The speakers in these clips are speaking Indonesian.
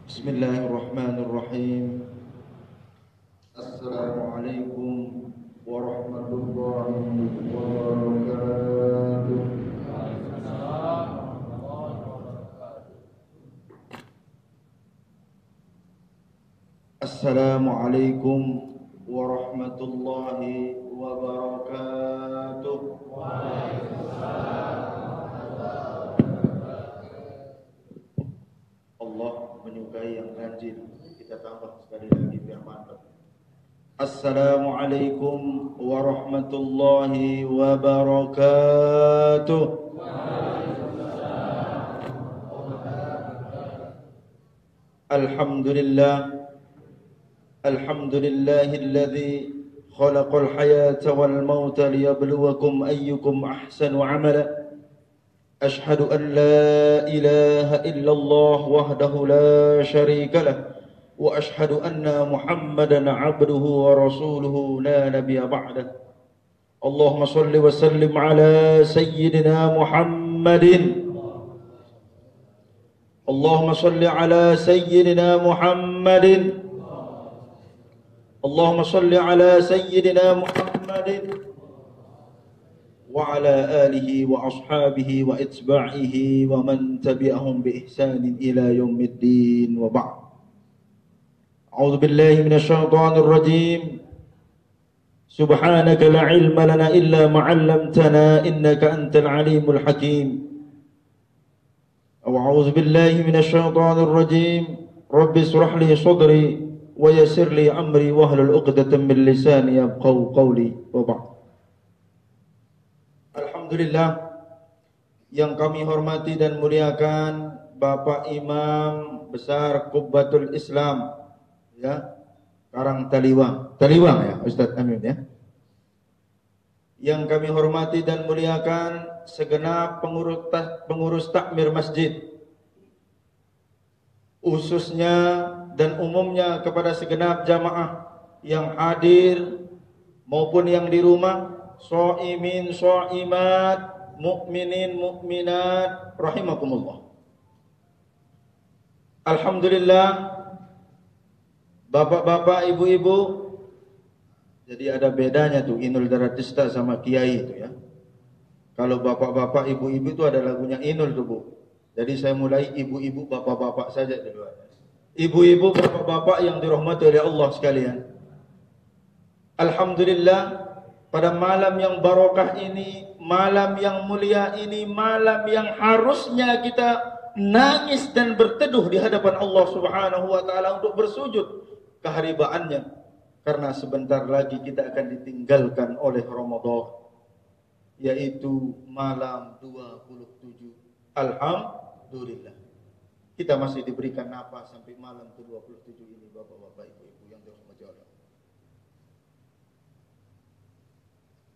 Bismillahirrahmanirrahim. Assalamualaikum warahmatullahi wabarakatuh. Assalamualaikum warahmatullahi wabarakatuh. Allah menyukai yang rajin. Kita tambah sekali lagi biar mantap. Assalamualaikum warahmatullahi wabarakatuh. Alhamdulillah. Alhamdulillahilladzi khalaqal hayata wal mauta liyabluwakum ayyukum ahsanu amala. Ashhadu an la ilaha illallah wahdahu la syarika lah wa ashhadu anna Muhammadan abduhu wa rasuluhu la nabiyya ba'dah. Allahumma shalli wa sallim ala sayyidina Muhammadin. Allahumma shalli ala sayyidina Muhammadin. Allahumma shalli ala sayyidina Muhammadin wa ala alihi wa ashabihi wa itba'ihi wa man tabi'ahum bi ihsanin ila yaumiddin wa ba'd. A'udzu billahi minasy syaithanir rajim. Subhanaka la ilma lana illa ma 'allamtana innaka antal alimul hakim. A'udzu billahi minasy syaithanir rajim. Rabbi ishrah li sadri wa yassir li amri wahlul 'uqdatam min lisani yafqahu qawli wa ba'd. Alhamdulillah, yang kami hormati dan muliakan Bapak Imam Besar Qubbatul Islam, ya, Karang Taliwang ya Ustaz Amin ya. Yang kami hormati dan muliakan segenap pengurus takmir masjid, khususnya dan umumnya kepada segenap jamaah yang hadir maupun yang di rumah, shaimin shaimat, mukminin mukminat rahimakumullah. Alhamdulillah, bapak-bapak, ibu-ibu, jadi ada bedanya tuh Inul Daratista sama kiai itu ya. Kalau bapak-bapak, ibu-ibu itu ada lagunya Inul tuh Bu. Jadi saya mulai ibu-ibu, bapak-bapak saja dulu. Ibu-ibu, bapak-bapak yang dirahmati oleh Allah sekalian. Alhamdulillah, pada malam yang barokah ini, malam yang mulia ini, malam yang harusnya kita nangis dan berteduh di hadapan Allah Subhanahu wa taala untuk bersujud keharibaannya, karena sebentar lagi kita akan ditinggalkan oleh Ramadan, yaitu malam 27. Alhamdulillah, kita masih diberikan nafas sampai malam ke-27 ini, bapak-bapak, ibu-ibu yang dirahmati Allah.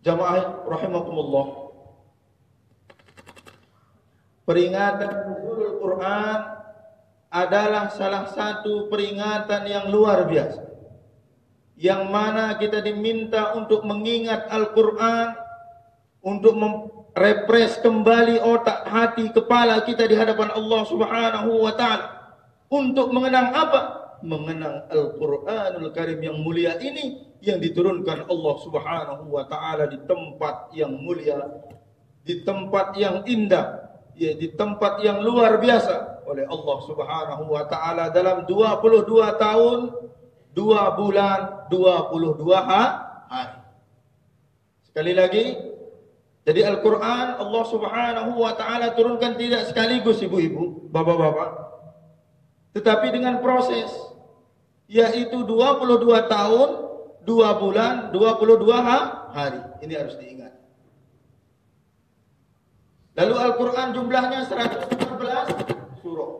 Jamaah rahimakumullah, peringatan nuzulul Quran adalah salah satu peringatan yang luar biasa, yang mana kita diminta untuk mengingat Al-Quran, untuk merepres kembali otak, hati, kepala kita di hadapan Allah Subhanahu wa ta'ala. Untuk mengenang apa? Mengenang Al-Quranul Karim yang mulia ini, yang diturunkan Allah Subhanahu wa ta'ala di tempat yang mulia, di tempat yang indah, ya, di tempat yang luar biasa oleh Allah Subhanahu wa ta'ala dalam 22 tahun 2 bulan 22 hari. Sekali lagi, jadi Al-Quran Allah Subhanahu wa ta'ala turunkan tidak sekaligus, ibu-ibu, bapak-bapak, tetapi dengan proses, yaitu 22 tahun 2 bulan 22 hari. Ini harus diingat. Lalu Al-Quran jumlahnya 114 surah.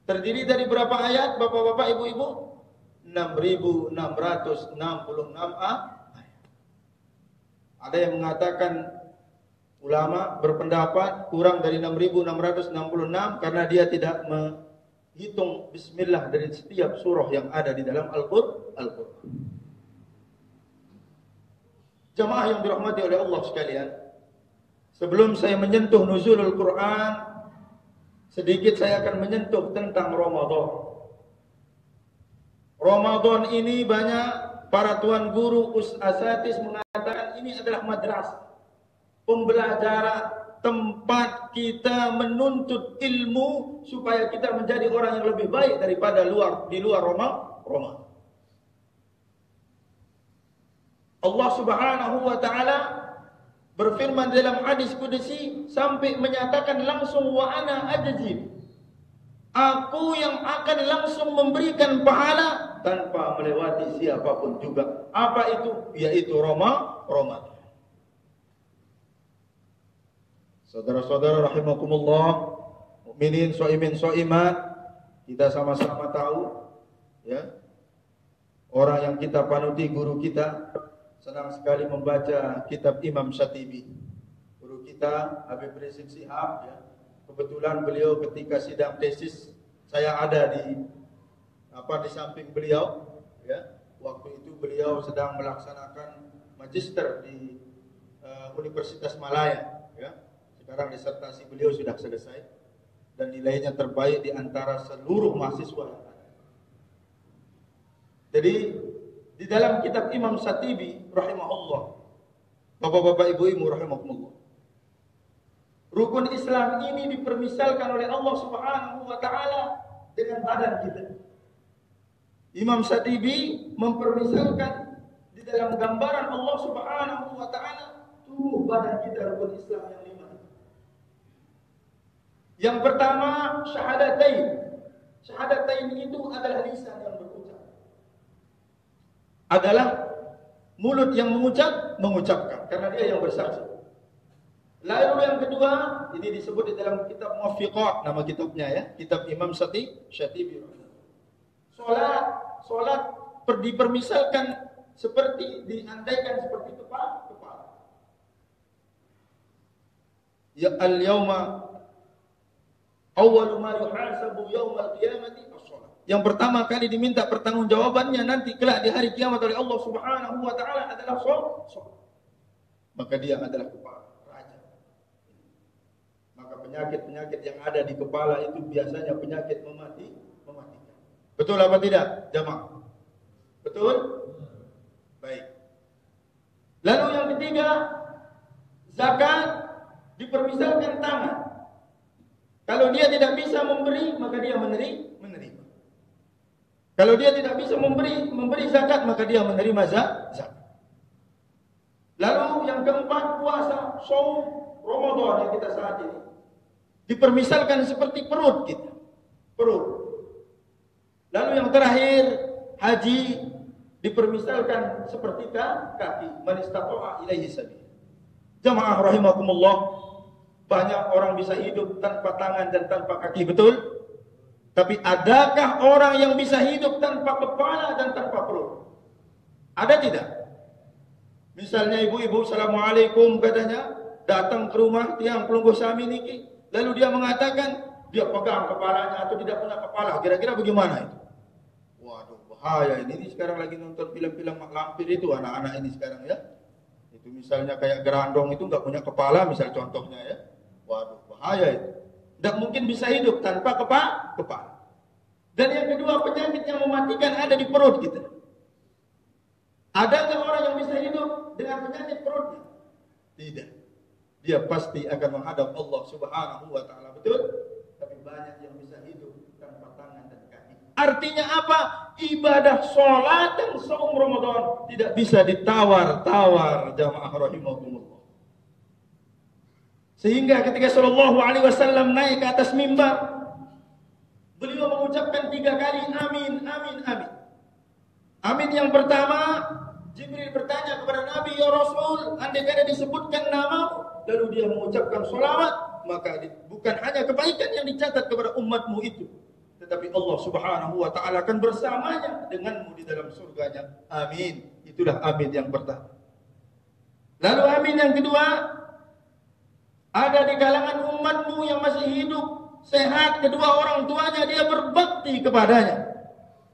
Terdiri dari berapa ayat, bapak-bapak, ibu-ibu? 6.666 ayat. Ada yang mengatakan, ulama berpendapat kurang dari 6.666 karena dia tidak menghitung bismillah dari setiap surah yang ada di dalam Al-Quran. Jamaah yang dirahmati oleh Allah sekalian, sebelum saya menyentuh nuzulul Quran, sedikit saya akan menyentuh tentang Ramadan. Ramadan ini banyak para tuan guru, asatidz mengatakan ini adalah madrasah, pembelajaran, tempat kita menuntut ilmu supaya kita menjadi orang yang lebih baik daripada di luar Ramadan. Allah Subhanahu wa taala berfirman dalam hadis qudsi sampai menyatakan langsung wa ana ajzib. Aku yang akan langsung memberikan pahala tanpa melewati siapapun juga. Apa itu? Yaitu Ramadan. Saudara-saudara rahimakumullah, mukminin, shaimin, shaimat, kita sama-sama tahu ya. Orang yang kita panuti, guru kita, senang sekali membaca kitab Imam Syatibi. Guru kita Habib Rizik Shihab ya. Kebetulan beliau ketika sidang tesis saya ada di samping beliau ya. Waktu itu beliau sedang melaksanakan magister di Universitas Malaya ya. Sekarang disertasi beliau sudah selesai dan nilainya terbaik di antara seluruh mahasiswa. Jadi di dalam kitab Imam Syatibi rahimahullah, bapak-bapak, ibu-ibu rahimahumullah, rukun Islam ini dipermisalkan oleh Allah Subhanahu wa taala dengan badan kita. Imam Syatibi mempermisalkan di dalam gambaran Allah Subhanahu wa taala tubuh badan kita, rukun Islam yang 5. Yang pertama syahadatain. Syahadatain itu adalah lisan yang berucap. Adalah mulut yang mengucapkan karena dia yang bersaksi. Lalu yang kedua, ini disebut di dalam kitab Muwaffiqat, nama kitabnya ya, kitab Imam Syatibi. Salat dipermisalkan seperti diandaikan seperti kepala. Ya al-yauma awwalu ma yuhasabu yaumal qiyamati as-shalah. Yang pertama kali diminta pertanggungjawabannya nanti kelak di hari kiamat oleh Allah Subhanahu wa taala adalah salat. Maka dia adalah kepala raja. Maka penyakit-penyakit yang ada di kepala itu biasanya penyakit mematikan. Betul apa tidak, jamaah? Betul? Baik. Lalu yang ketiga, zakat dipermisalkan tangan. Kalau dia tidak bisa memberi, maka dia menerima. Kalau dia tidak bisa memberi zakat, maka dia menerima zakat. Lalu yang keempat, puasa, shaum Ramadan yang kita saat ini dipermisalkan seperti perut kita. Perut. Lalu yang terakhir, haji dipermisalkan seperti kaki. Man istata'a ilaihi sabil. Jamaah rahimakumullah, banyak orang bisa hidup tanpa tangan dan tanpa kaki, betul? Tapi adakah orang yang bisa hidup tanpa kepala dan tanpa perut? Ada tidak? Misalnya ibu-ibu, assalamualaikum katanya, datang ke rumah tiang pelungguh sami niki, lalu dia mengatakan dia pegang kepalanya atau tidak punya kepala. Kira-kira bagaimana itu? Waduh, bahaya ini sekarang lagi nonton film-film mak lampir itu anak-anak ini sekarang ya. Itu misalnya kayak gerandong itu nggak punya kepala, misal contohnya ya. Waduh, bahaya itu. Tidak mungkin bisa hidup tanpa kepala. Dan yang kedua, penyakit yang mematikan ada di perut kita. Ada nggak orang yang bisa hidup dengan penyakit perutnya? Tidak. Dia pasti akan menghadap Allah Subhanahu wa taala, betul? Tapi banyak yang bisa hidup tanpa tangan dan kaki. Artinya apa? Ibadah sholat dan saum Ramadan tidak bisa ditawar-tawar, jamaah rahimakumullah. Sehingga ketika Sallallahu Alaihi Wasallam naik ke atas mimbar, beliau mengucapkan 3 kali amin, amin, amin. Amin yang pertama, Jibril bertanya kepada Nabi, ya Rasul, andai kata disebutkan nama, lalu dia mengucapkan sholawat, maka bukan hanya kebaikan yang dicatat kepada umatmu itu, tetapi Allah Subhanahu wa taala akan bersamanya denganmu di dalam surganya. Amin. Itulah amin yang pertama. Lalu amin yang kedua, ada di kalangan umatmu yang masih hidup, sehat, kedua orang tuanya dia berbakti kepadanya,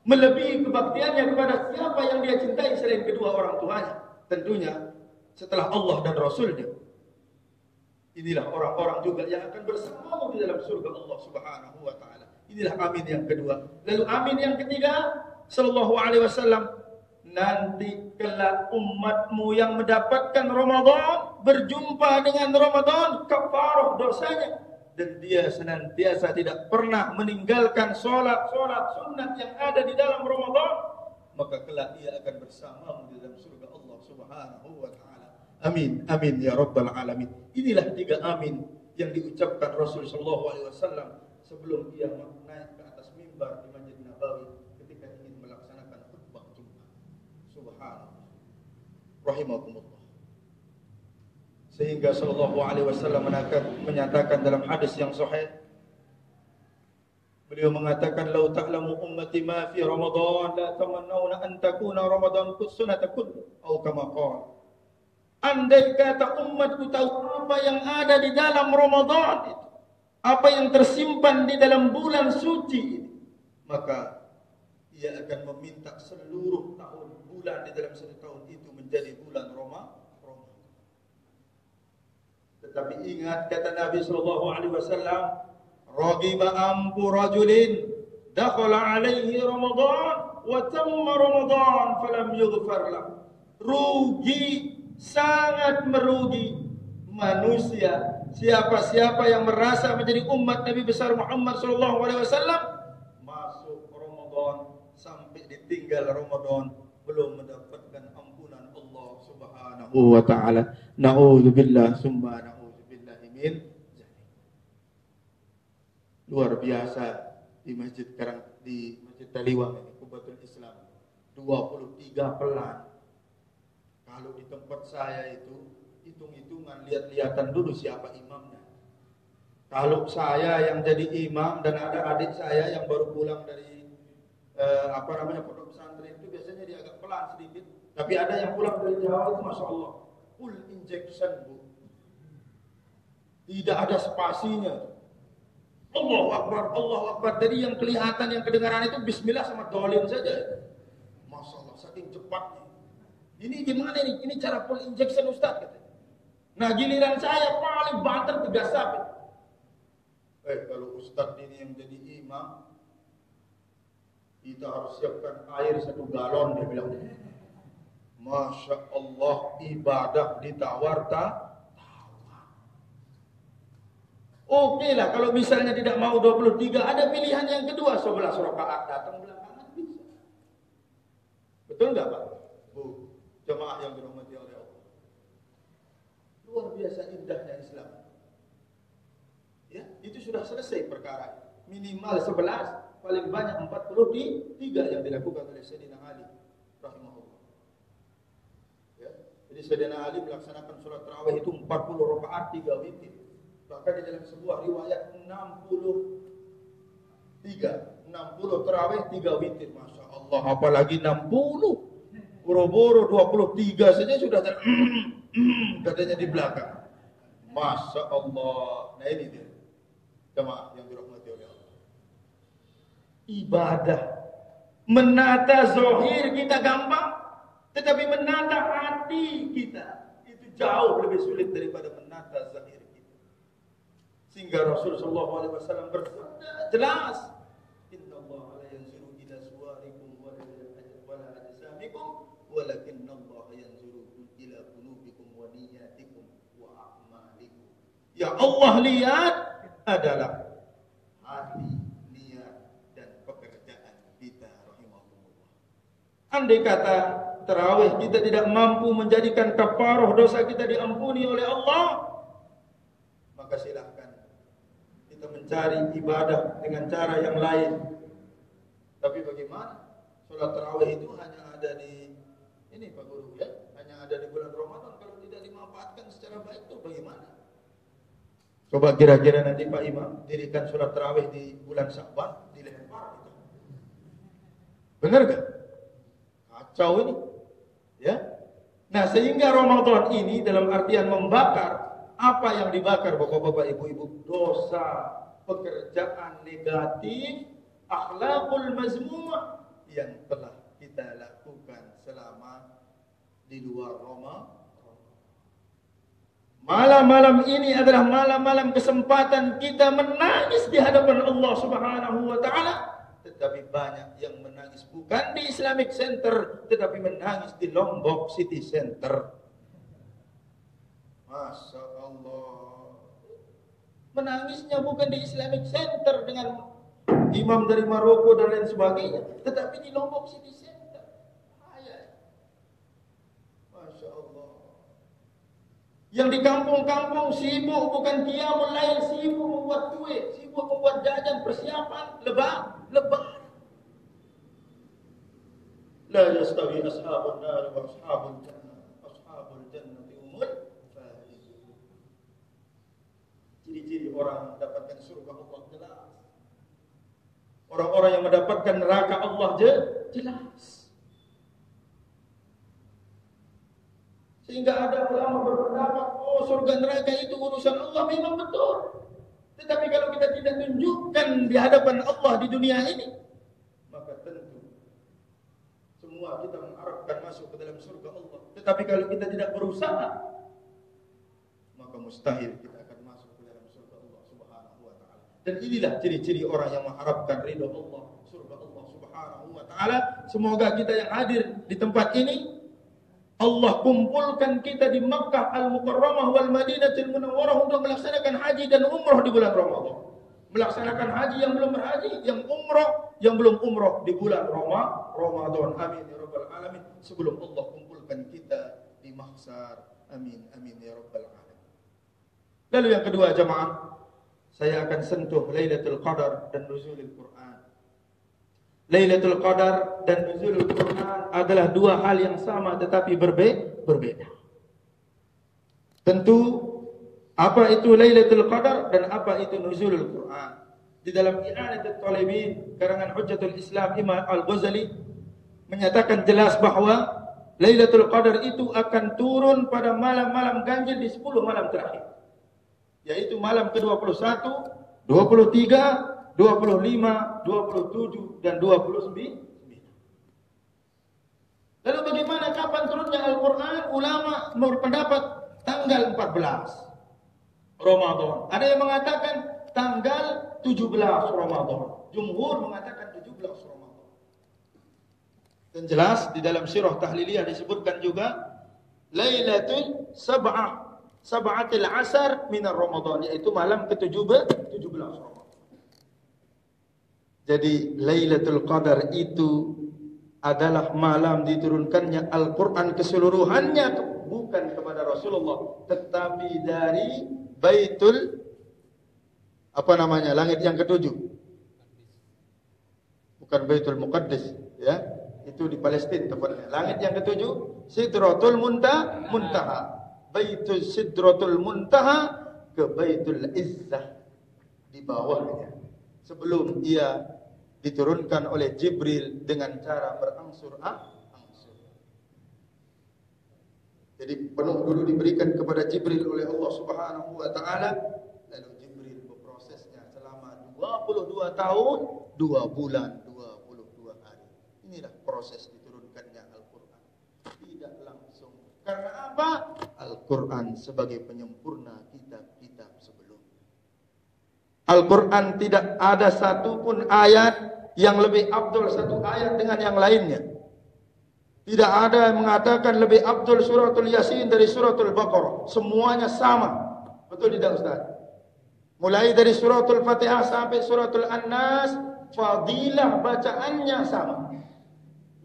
melebihi kebaktiannya kepada siapa yang dia cintai selain kedua orang tuanya. Tentunya setelah Allah dan Rasulnya. Inilah orang-orang juga yang akan bersamamu di dalam surga Allah Subhanahu wa taala. Inilah amin yang kedua. Lalu amin yang ketiga, sallallahu alaihi wasallam, nanti kelak umatmu yang mendapatkan Ramadan berjumpa dengan Ramadan kafarah dosanya, dan dia senantiasa tidak pernah meninggalkan solat sunat yang ada di dalam Ramadan, maka kelak ia akan bersamamu di dalam surga Allah Subhanahu wa taala. Amin amin ya rabbal alamin. Inilah 3 amin yang diucapkan Rasul sallallahu alaihi wasallam sebelum ia naik ke atas mimbar di Masjid Nabawi ketika ingin melaksanakan khutbah Jumat. Subhanallah. Rahimakumullah. Sehingga sallallahu alaihi wasallam menyatakan dalam hadis yang sahih, beliau mengatakan, "Lau ta'lamu ummati ma fi Ramadan la tamannawna an takuna Ramadan sunnatakum," atau kama qala. Andai kata umatku tahu apa yang ada di dalam Ramadan itu, apa yang tersimpan di dalam bulan suci ini, maka ia akan meminta seluruh tahun bulan di dalam satu tahun itu menjadi bulan Ramadan. Tetapi ingat kata Nabi sallallahu alaihi wasallam, "Raghiba ampu rajulin dakhala alaihi Ramadan wa tamma Ramadan falam yughfar lahu." Rugi, sangat merugi manusia siapa-siapa yang merasa menjadi umat Nabi besar Muhammad sallallahu alaihi wasallam masuk Ramadan sampai ditinggal Ramadan belum mendapatkan ampunan Allah Subhanahu wa taala. Nauzubillah summa nauzubillah min dzalik. Luar biasa di Masjid Taliwang ini, Kubatul Islam, 23 pelan. Kalau di tempat saya itu hitung-hitungan, lihat-lihatan dulu siapa imamnya. Kalau saya yang jadi imam dan ada adik saya yang baru pulang dari pondok pesantren, itu biasanya dia agak pelan sedikit. Tapi ada yang pulang dari Jawa itu masya Allah full injection, Bu. Tidak ada spasinya. Allahu Akbar, Allahu Akbar. Dari yang kelihatan, yang kedengaran itu bismillah sama dolin saja. Masya Allah, saking cepatnya. Ini gimana ini? Ini cara full injection Ustaz katanya. Nah giliran saya paling banter 3 sapi. Kalau Ustaz ini yang jadi imam, kita harus siapkan air 1 galon, dia bilang. Masya Allah, ibadah ditawar tawar. Oke lah, kalau misalnya tidak mau 23, ada pilihan yang kedua, 11 rakaat datang belakangan bisa. Betul nggak Pak? Bu, jemaah yang dirahmati oleh Allah. Luar biasa indahnya Islam. Ya, itu sudah selesai perkara. Minimal 11, paling banyak 43 yang dilakukan oleh Sayyidina Ali rahimahullah. Ya, jadi Sayyidina Ali melaksanakan sholat tarawih itu 40 rakaat 3 witir. Bahkan di dalam sebuah riwayat 60 tarawih 3 witir. Masya Allah, apalagi 60. Boro-boro 23 saja sudah katanya di belakang. Masya Allah. Nah ini dia jemaah yang dirahmati oleh Allah. Ibadah, menata zahir kita gampang, tetapi menata hati kita itu jauh lebih sulit daripada menata zahir kita. Sehingga Rasulullah SAW bersabda jelas, "Inna Allah la yanzuru ila suwarikum wa la ajsamikum, walakinna Allah yanzuru ila qulubikum wa niyyatikum wa a'malikum." Ya Allah lihat adalah hati, niat dan pekerjaan kita rahimahullah. Andai kata tarawih kita tidak mampu menjadikan kafarah dosa kita diampuni oleh Allah, maka silahkan kita mencari ibadah dengan cara yang lain. Tapi bagaimana? Sholat tarawih itu hanya ada di ini Pak Guru ya, hanya ada di bulan Ramadan. Kalau tidak dimanfaatkan secara baik itu bagaimana? Coba kira-kira nanti Pak Imam dirikan sholat tarawih di bulan Sya'ban, dilempar itu. Benar gak? Kacau ini. Ya. Nah, sehingga Ramadan ini dalam artian membakar, apa yang dibakar Bapak-bapak, Ibu-ibu? Dosa, pekerjaan negatif, akhlakul mazmumah yang telah kita lakukan selama di luar Ramadan. Malam-malam ini adalah malam-malam kesempatan kita menangis di hadapan Allah Subhanahu wa taala, Tetapi banyak yang menangis bukan di Islamic Center, tetapi menangis di Lombok City Center. Masya Allah. Menangisnya bukan di Islamic Center dengan imam dari Maroko dan lain sebagainya, tetapi di Lombok City Center. Masya Allah. Yang di kampung-kampung sibuk bukan qiyamul lail, sibuk membuat kue, sibuk membuat jajan, persiapan lebaran. La yastawi ashabun nar wa ashabul jannah. Ashabul jannati humul faizun. Ciri-ciri orang mendapatkan surga Allah jelas. Orang-orang yang mendapatkan neraka Allah jelas. Sehingga ada ulama berpendapat, oh surga neraka itu urusan Allah, memang betul. Tetapi kalau kita tidak tunjukkan di hadapan Allah di dunia ini, maka tentu semua kita mengharapkan masuk ke dalam surga Allah. Tetapi kalau kita tidak berusaha, maka mustahil kita akan masuk ke dalam surga Allah Subhanahu wa taala. Dan inilah ciri-ciri orang yang mengharapkan ridha Allah, surga Allah Subhanahu wa taala. Semoga kita yang hadir di tempat ini Allah kumpulkan kita di Makkah Al-Mukarramah wal Madinatul Munawwarah untuk melaksanakan haji dan umrah di bulan Ramadan. Melaksanakan haji yang belum berhaji, yang umrah yang belum umrah di bulan Ramadan. Amin ya rabbal alamin. Sebelum Allah kumpulkan kita di mahsyar. Amin amin ya rabbal alamin. Lalu yang kedua jemaah, saya akan sentuh Lailatul Qadar dan nuzulul Quran. Lailatul Qadar dan nuzulul Quran adalah dua hal yang sama tetapi berbeda. Tentu apa itu Lailatul Qadar dan apa itu nuzulul Quran. Di dalam I'anatul Talibin karangan Hujjatul Islam Imam Al-Ghazali menyatakan jelas bahwa Lailatul Qadar itu akan turun pada malam-malam ganjil di 10 malam terakhir. Yaitu malam ke-21, 23, 25, 27 dan 29. Lalu bagaimana kapan turunnya Al-Quran? Ulama berpendapat tanggal 14 Ramadan. Ada yang mengatakan tanggal 17 Ramadan. Jumhur mengatakan 17 Ramadan. Dan jelas di dalam Sirah Tahliliyah disebutkan juga Lailatul Sab'atil Asar minar Ramadan, yaitu malam ke-17 Ramadan. Jadi Lailatul Qadar itu adalah malam diturunkannya Al-Quran keseluruhannya, bukan kepada Rasulullah, tetapi dari Baitul langit yang ketujuh. Bukan Baitul Muqaddis, ya. Itu di Palestina tepatnya. Langit yang ketujuh, Sidratul Muntaha. Baitul Sidratul Muntaha ke Baitul Izzah di bawahnya. Sebelum ia diturunkan oleh Jibril dengan cara berangsur-angsur. Jadi penuh dulu diberikan kepada Jibril oleh Allah Subhanahu wa taala, lalu Jibril berprosesnya selama 22 tahun, 2 bulan, 22 hari. Inilah proses diturunkannya Al-Qur'an. Tidak langsung. Karena apa? Al-Qur'an sebagai penyempurna kitab-kitab sebelumnya. Al-Quran tidak ada satupun ayat yang lebih afdal satu ayat dengan yang lainnya. Tidak ada yang mengatakan lebih afdal suratul Yasin dari suratul Baqarah. Semuanya sama. Betul tidak Ustaz? Mulai dari suratul Fatihah sampai suratul An-Nas, fadilah bacaannya sama.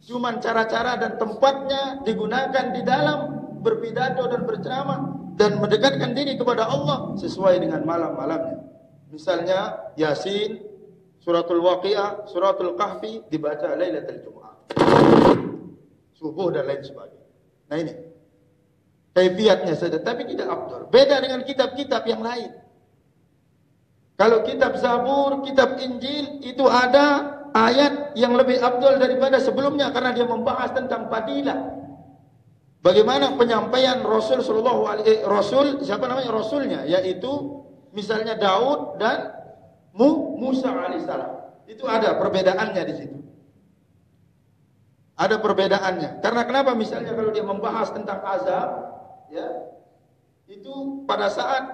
Cuman cara-cara dan tempatnya digunakan di dalam berpidato dan berceramah dan mendekatkan diri kepada Allah sesuai dengan malam-malamnya. Misalnya Yasin, suratul Waqiah, suratul Kahfi dibaca Lailatul Jumu'ah, subuh dan lain sebagainya. Nah ini kaifiatnya saja, tapi tidak afdal. Beda dengan kitab-kitab yang lain. Kalau kitab Zabur, kitab Injil itu ada ayat yang lebih afdal daripada sebelumnya karena dia membahas tentang fadilah. Bagaimana penyampaian Rasul Rasulnya, yaitu misalnya Daud dan Musa alaihissalam. Itu ada perbedaannya di situ. Ada perbedaannya. Karena kenapa? Misalnya kalau dia membahas tentang azab, ya, itu pada saat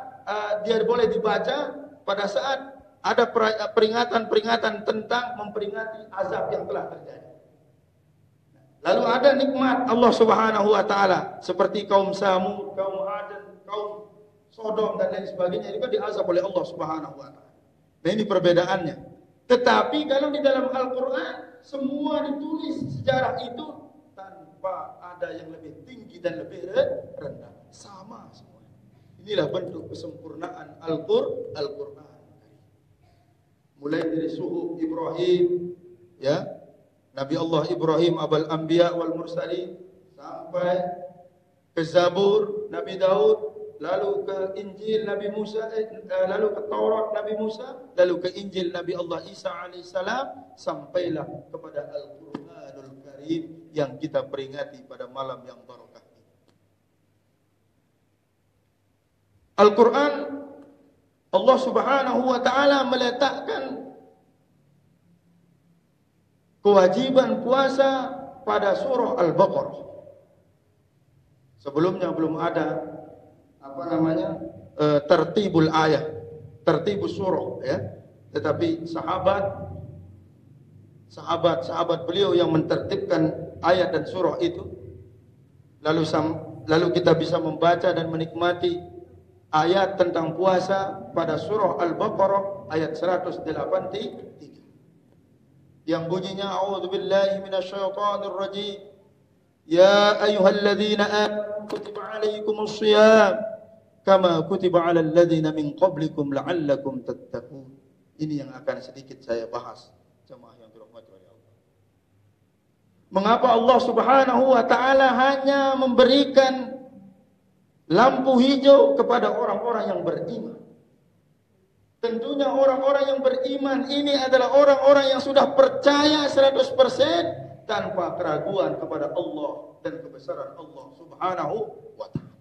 dia boleh dibaca pada saat ada peringatan-peringatan tentang memperingati azab yang telah terjadi. Lalu ada nikmat Allah Subhanahu wa taala seperti kaum Samud, kaum Ad, kaum Sodom dan lain sebagainya, itu kan diazab oleh Allah Subhanahu wa taala. Nah, ini perbedaannya. Tetapi kalau di dalam Al-Qur'an semua ditulis sejarah itu tanpa ada yang lebih tinggi dan lebih rendah, sama semua. Inilah bentuk kesempurnaan Al-Qur'an. Mulai dari suhuf Ibrahim, ya, Nabi Allah Ibrahim abul anbiya wal mursalin, sampai ke Zabur Nabi Daud, lalu ke Injil Nabi Musa, lalu ke Taurat Nabi Musa, lalu ke Injil Nabi Allah Isa alaihissalam, sampailah kepada Al-Qur'anul Karim yang kita peringati pada malam yang barakah ini. Al-Qur'an, Allah Subhanahu wa taala meletakkan kewajiban puasa pada surah Al-Baqarah. Sebelumnya belum ada tertibul ayat, tertibus surah, ya. Tetapi sahabat beliau yang mentertibkan ayat dan surah itu, lalu kita bisa membaca dan menikmati ayat tentang puasa pada surah Al-Baqarah ayat 183 yang bunyinya a'udzubillahi minasyaitonir rajim, ya ayyuhalladzina amanu kutiba alaikumus shiyam kama kutiba alal ladzina min qablikum la'allakum tattaqun. Ini yang akan sedikit saya bahas, jemaah yang dirahmati oleh Allah. Mengapa Allah Subhanahu wa taala hanya memberikan lampu hijau kepada orang-orang yang beriman? Tentunya orang-orang yang beriman ini adalah orang-orang yang sudah percaya 100% tanpa keraguan kepada Allah dan kebesaran Allah Subhanahu wa taala.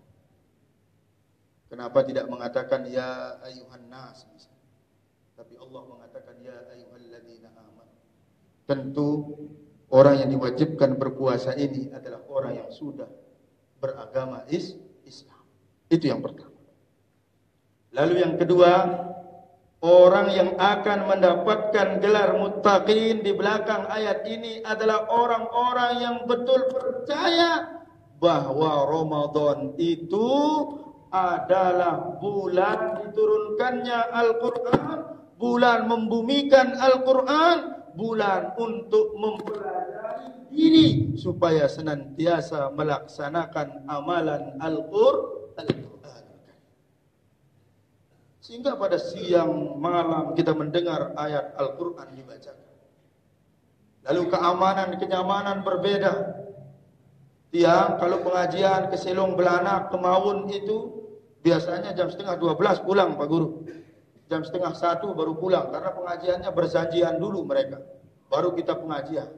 Kenapa tidak mengatakan ya ayuhan nas misalnya? Tapi Allah mengatakan ya ayyuhalladzina amanu. Tentu orang yang diwajibkan berpuasa ini adalah orang yang sudah beragama Islam. Itu yang pertama. Lalu yang kedua, orang yang akan mendapatkan gelar muttaqin di belakang ayat ini adalah orang-orang yang betul percaya bahwa Ramadan itu adalah bulan diturunkannya Al-Quran, bulan membumikan Al-Quran, bulan untuk mempelajari diri supaya senantiasa melaksanakan amalan Al-Quran. Sehingga pada siang malam kita mendengar ayat Al-Quran dibacakan. Lalu keamanan, kenyamanan berbeda. Tiang kalau pengajian ke Selong Belanak, ke Mawun itu biasanya jam 11:30 pulang Pak Guru. Jam 12:30 baru pulang karena pengajiannya berjanjian dulu mereka. Baru kita pengajian.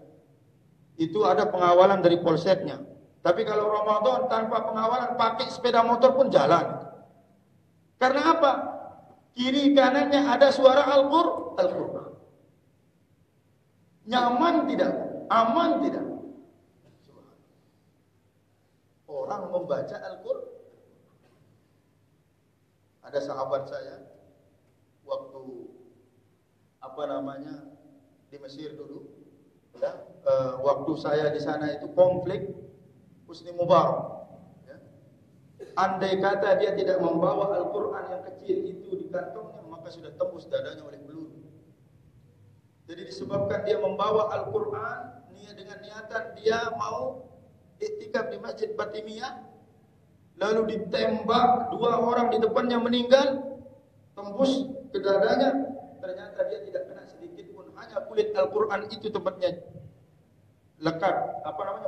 Itu ada pengawalan dari polseknya. Tapi kalau Ramadan tanpa pengawalan, pakai sepeda motor pun jalan. Karena apa? Kiri kanannya ada suara Al-Quran. Nyaman tidak? Aman tidak? Orang membaca Al-Quran. Ada sahabat saya waktu di Mesir dulu, ya, waktu saya di sana itu konflik Husni Mubarak. Andai kata dia tidak membawa Al-Quran yang kecil itu di kantongnya, maka sudah tembus dadanya oleh peluru. Jadi disebabkan dia membawa Al-Quran, dengan niatan dia mau iktikaf di Masjid Fatimiyah, lalu ditembak, 2 orang di depannya meninggal, tembus ke dadanya, ternyata dia tidak kena sedikit pun, hanya kulit Al-Quran itu tempatnya lekat,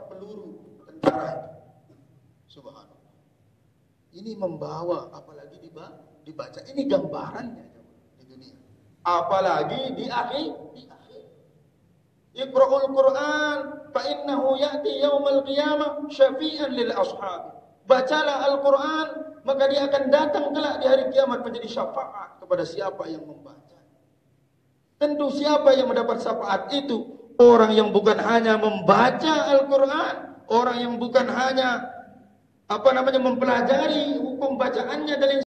peluru tentara. Subhanallah. Ini membawa, apalagi dibaca. Ini gambarannya di dunia. Apalagi di akhir. Iqra'ul Qur'an fa innahu ya'ti yaumal qiyamah syafi'an lil ashab. Bacalah Al-Quran, maka dia akan datang kelak di hari kiamat menjadi syafaat kepada siapa yang membaca. Tentu siapa yang mendapat syafaat itu? Orang yang bukan hanya membaca Al-Quran, orang yang bukan hanya mempelajari hukum bacaannya dan